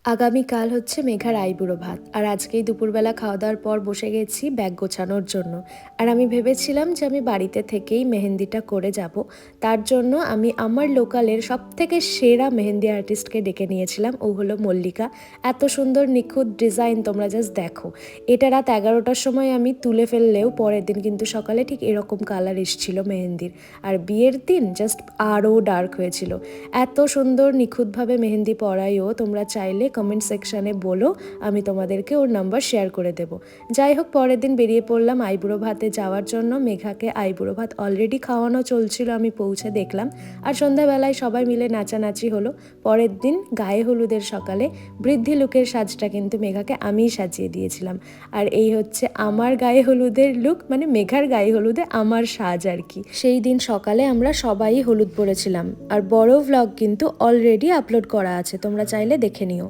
আগামীকাল হচ্ছে মেঘার আইবুড়ো ভাত। আর আজকেই দুপুরবেলা খাওয়া দাওয়ার পর বসে গেছি ব্যাগ গোছানোর জন্য। আর আমি ভেবেছিলাম যে আমি বাড়িতে থেকেই মেহেন্দিটা করে যাব। তার জন্য আমি আমার লোকালের সবথেকে সেরা মেহেন্দি আর্টিস্টকে ডেকে নিয়েছিলাম। ও হলো মল্লিকা। এত সুন্দর নিখুঁত ডিজাইন, তোমরা জাস্ট দেখো। এটা রাত 11টার সময় আমি তুলে ফেললেও পরের দিন কিন্তু সকালে ঠিক এরকম কালার এসেছিল মেহেন্দির। আর বিয়ের দিন জাস্ট আরও ডার্ক হয়েছিল। এত সুন্দর নিখুঁতভাবে মেহেন্দি পরাইও। তোমরা চাইলে কমেন্ট সেকশানে বলো, আমি তোমাদেরকে ওর নাম্বার শেয়ার করে দেব। যাই হোক, পরের দিন বেরিয়ে পড়লাম আইবুড়ো ভাতে যাওয়ার জন্য। মেঘাকে আইবুড়ো ভাত অলরেডি খাওয়ানো চলছিল, আমি পৌঁছে দেখলাম। আর সন্ধ্যাবেলায় সবাই মিলে নাচানাচি হলো। পরের দিন গায়ে হলুদের সকালে বৃদ্ধি লুকের সাজটা কিন্তু মেঘাকে আমিই সাজিয়ে দিয়েছিলাম। আর এই হচ্ছে আমার গায়ে হলুদের লুক, মানে মেঘার গায়ে হলুদে আমার সাজ আর কি। সেই দিন সকালে আমরা সবাই হলুদ পরেছিলাম। আর বড় ভ্লগ কিন্তু অলরেডি আপলোড করা আছে, তোমরা চাইলে দেখে নিও।